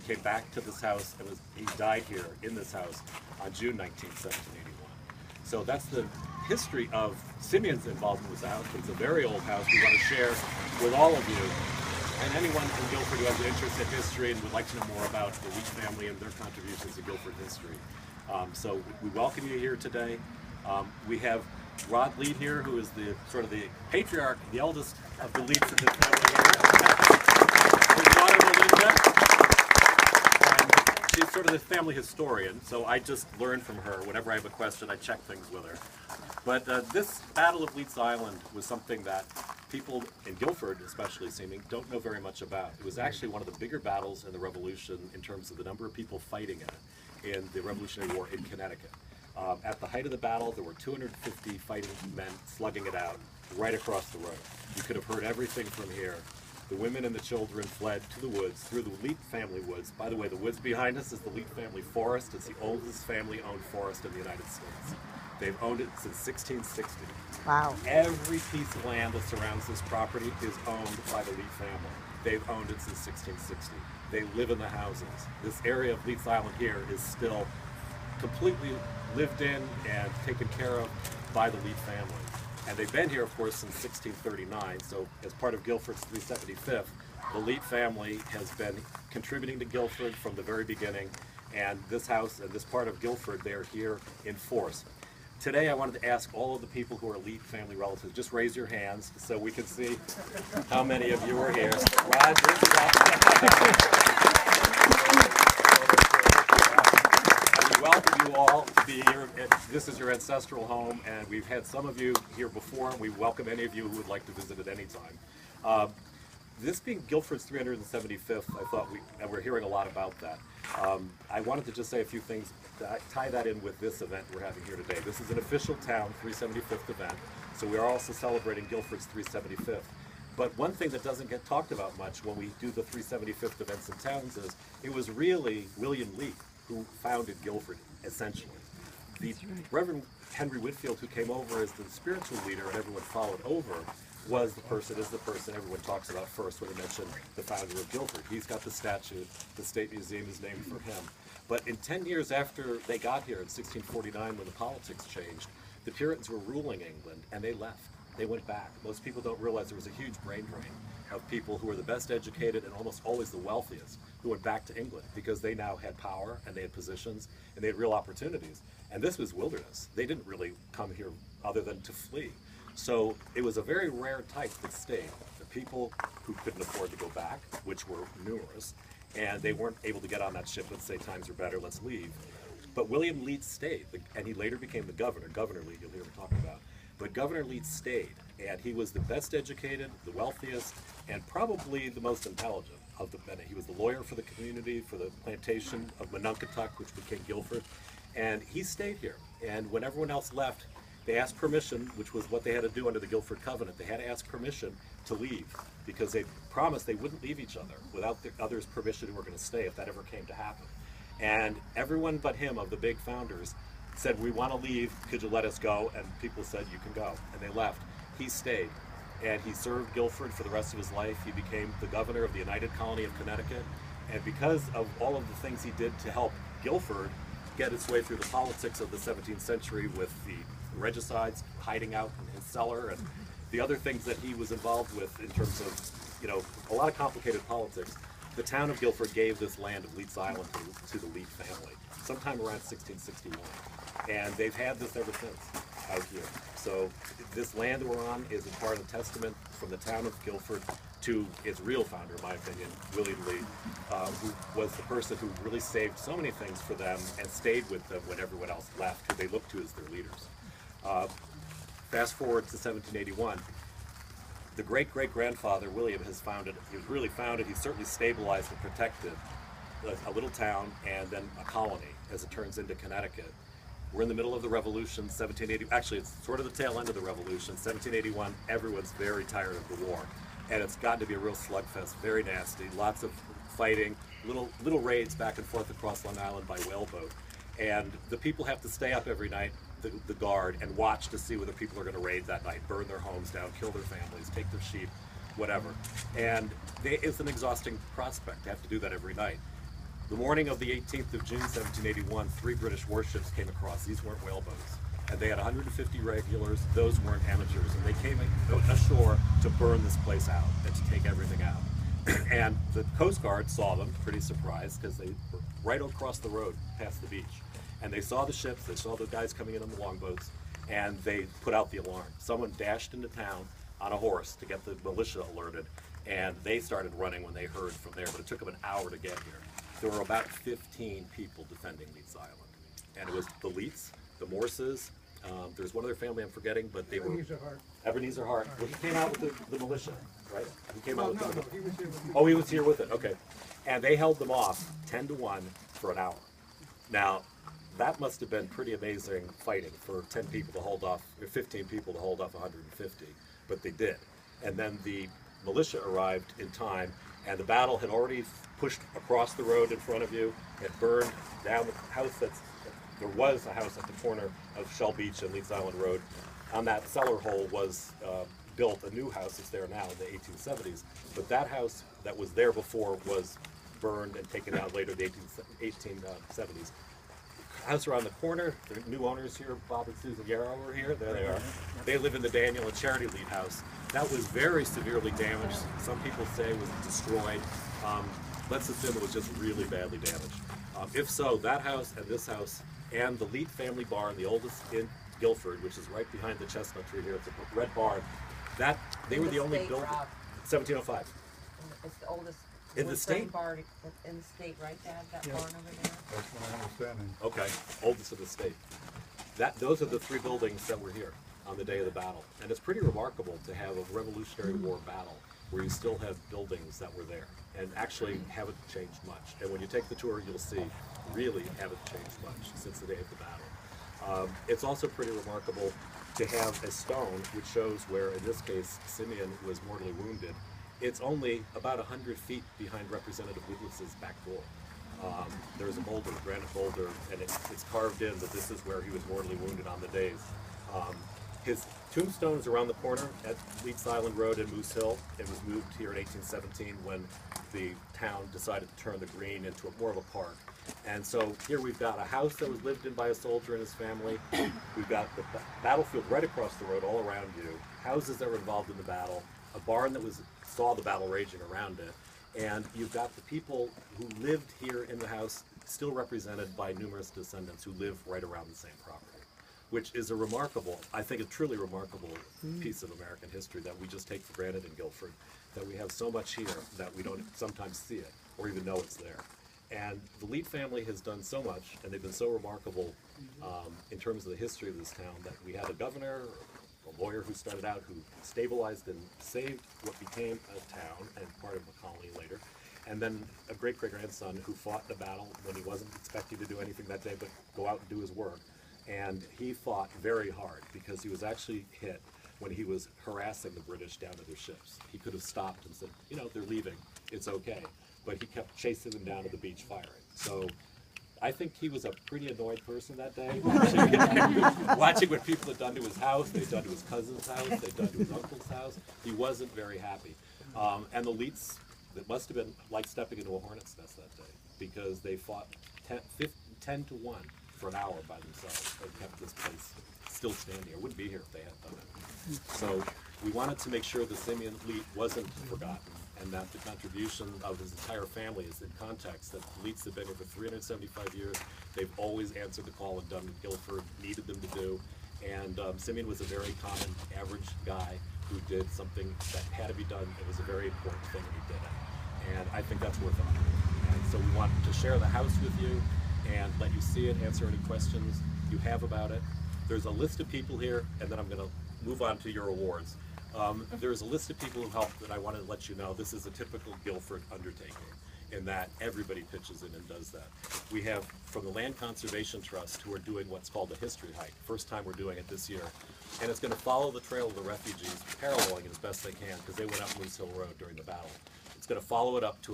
came back to this house and he died here in this house on June 19th, 1781. So that's the history of Simeon's involvement with the house. It's a very old house we want to share with all of you. And anyone in Guilford who has an interest in history and would like to know more about the Leete family and their contributions to Guilford history. So we welcome you here today. We have Rod Leete here, who is the sort of the patriarch, the eldest of the Leetes in this family. His daughter Melinda, and she's sort of the family historian. So I just learn from her. Whenever I have a question, I check things with her. But this Battle of Leete Island was something that people in Guilford, especially Simeon, don't know very much about. It was actually one of the bigger battles in the Revolution in terms of the number of people fighting in it in the Revolutionary War in Connecticut. At the height of the battle, there were 250 fighting men slugging it out right across the road. You could have heard everything from here. The women and the children fled to the woods, through the Leete family woods. By the way, the woods behind us is the Leete family forest. It's the oldest family-owned forest in the United States. They've owned it since 1660. Wow. Every piece of land that surrounds this property is owned by the Leete family. They've owned it since 1660. They live in the houses. This area of Leete Island here is still completely lived in and taken care of by the Leete family. And they've been here, of course, since 1639. So as part of Guilford's 375th, the Leete family has been contributing to Guilford from the very beginning. And this house and this part of Guilford, they're here in force. Today I wanted to ask all of the people who are Leete family relatives, just raise your hands so we can see how many of you are here. Roger. We welcome you all to be here. This is your ancestral home, and we've had some of you here before, and we welcome any of you who would like to visit at any time. This being Guilford's 375th, I thought and we're hearing a lot about that. I wanted to just say a few things to tie that in with this event we're having here today. This is an official town 375th event, so we are also celebrating Guilford's 375th. But one thing that doesn't get talked about much when we do the 375th events in towns is it was really William Leete who founded Guilford, essentially. The Reverend Henry Whitfield, who came over as the spiritual leader and everyone followed over, is the person everyone talks about first when they mention the founder of Guilford. He's got the statue. The State Museum is named for him. But in 10 years after they got here in 1649, when the politics changed, the Puritans were ruling England, and they left. They went back. Most people don't realize there was a huge brain drain of people who were the best educated and almost always the wealthiest who went back to England because they now had power and they had positions and they had real opportunities. And this was wilderness. They didn't really come here other than to flee. So it was a very rare type that stayed. The people who couldn't afford to go back, which were numerous, and they weren't able to get on that ship and say times are better, let's leave. But William Leete stayed, and he later became the governor, Governor Leete, you'll hear him talk about. But Governor Leete stayed, and he was the best educated, the wealthiest, and probably the most intelligent of the many. He was the lawyer for the community, for the plantation of Monunkatuck, which became Guilford, and he stayed here. And when everyone else left, they asked permission, which was what they had to do under the Guilford Covenant. They had to ask permission to leave because they promised they wouldn't leave each other without the others' permission who were going to stay if that ever came to happen. And everyone but him, of the big founders, said, we want to leave, could you let us go? And people said, you can go. And they left. He stayed. And he served Guilford for the rest of his life. He became the governor of the United Colony of Connecticut. And because of all of the things he did to help Guilford get its way through the politics of the 17th century with the regicides hiding out in his cellar and the other things that he was involved with in terms of, a lot of complicated politics, the town of Guilford gave this land of Leete Island to the Leete family sometime around 1661. And they've had this ever since out here. So this land that we're on is a part of the testament from the town of Guilford to its real founder, in my opinion, William Leete, who was the person who really saved so many things for them and stayed with them when everyone else left, who they looked to as their leaders. Fast forward to 1781, the great-great-grandfather, William, he certainly stabilized and protected a little town and then a colony as it turns into Connecticut. We're in the middle of the Revolution, 1780, actually it's sort of the tail end of the Revolution, 1781, everyone's very tired of the war. And it's gotten to be a real slugfest, very nasty, lots of fighting, little raids back and forth across Long Island by whaleboat. And the people have to stay up every night, the guard, and watch to see whether people are going to raid that night, burn their homes down, kill their families, take their sheep, whatever. And it's an exhausting prospect to have to do that every night. The morning of the 18th of June, 1781, 3 British warships came across. These weren't whaleboats. And they had 150 regulars. Those weren't amateurs. And they came ashore to burn this place out and to take everything out. And the Coast Guard saw them, pretty surprised, because they were right across the road past the beach. And they saw the ships, they saw the guys coming in on the longboats, and they put out the alarm. Someone dashed into town on a horse to get the militia alerted, and they started running when they heard from there, but it took them an hour to get here. There were about 15 people defending Leete Island. And it was the Leetes, the Morses, there's one other family I'm forgetting, but they were... Ebenezer Hart. Well, he came out with the militia, right? He came out with the militia. He was here with me. Oh, he was here with it, okay. And they held them off 10-1 for an hour. Now, that must have been pretty amazing fighting for 10 people to hold off, or 15 people to hold off 150, but they did. And then the militia arrived in time, and the battle had already pushed across the road in front of you. It burned down the house there was a house at the corner of Shell Beach and Leete Island Road. On that cellar hole was built a new house that's there now in the 1870s, but that house that was there before was burned and taken out later in the 1870s. House around the corner, the new owners here, Bob and Susan Yarrow are here, there they are. They live in the Daniel and Charity Leete house. That was very severely damaged. Some people say it was destroyed. Let's assume it was just really badly damaged. If so, that house and this house and the Leete family barn, the oldest in Guilford, which is right behind the chestnut tree here, it's a red barn, they were the only building, 1705. It's the oldest. In the state? Barn in the state, right, Dad? That barn over there? That's my understanding. Okay, oldest of the state. Those are the 3 buildings that were here on the day of the battle. And it's pretty remarkable to have a Revolutionary War battle where you still have buildings that were there and actually haven't changed much. And when you take the tour, you'll see really haven't changed much since the day of the battle. It's also pretty remarkable to have a stone which shows where, in this case, Simeon was mortally wounded. It's only about 100 feet behind Representative Wiglis's back door. There's a boulder, granite boulder, and it's carved in that this is where he was mortally wounded on the days. His tombstone is around the corner at Leete Island Road in Moose Hill. It was moved here in 1817 when the town decided to turn the green into more of a park. And so here we've got a house that was lived in by a soldier and his family. We've got the battlefield right across the road all around you, houses that were involved in the battle, a barn that saw the battle raging around it, and you've got the people who lived here in the house still represented by numerous descendants who live right around the same property, which is a remarkable, I think a truly remarkable piece of American history that we just take for granted in Guilford, that we have so much here that we don't sometimes see it or even know it's there. And the Leete family has done so much, and they've been so remarkable in terms of the history of this town, that we had a governor, a lawyer who started out, who stabilized and saved what became a town and part of a colony later, and then a great-great-grandson who fought in a battle when he wasn't expecting to do anything that day but go out and do his work. And he fought very hard because he was actually hit when he was harassing the British down to their ships. He could have stopped and said, you know, they're leaving, it's okay. But he kept chasing them down to the beach firing. So I think he was a pretty annoyed person that day, watching what people had done to his house, they'd done to his cousin's house, they'd done to his uncle's house. He wasn't very happy. And the Leetes, it must have been like stepping into a hornet's nest that day, because they fought 10-1 for an hour by themselves and kept this place still standing. It wouldn't be here if they had done it. So we wanted to make sure that Simeon Leete wasn't forgotten, and that the contribution of his entire family is in context, that the Leetes have been here for 375 years. They've always answered the call and done what Guilford needed them to do. And Simeon was a very common, average guy who did something that had to be done. It was a very important thing, and he did it. And I think that's worth honoring. And so we wanted to share the house with you and let you see it, answer any questions you have about it. There's a list of people here, and then I'm going to move on to your awards. There's a list of people who helped that I wanted to let you know. This is a typical Guilford undertaking in that everybody pitches in and does that. We have from the Land Conservation Trust, who are doing what's called a history hike. First time we're doing it this year. And it's going to follow the trail of the refugees, paralleling it as best they can, because they went up Moose Hill Road during the battle. It's going to follow it up to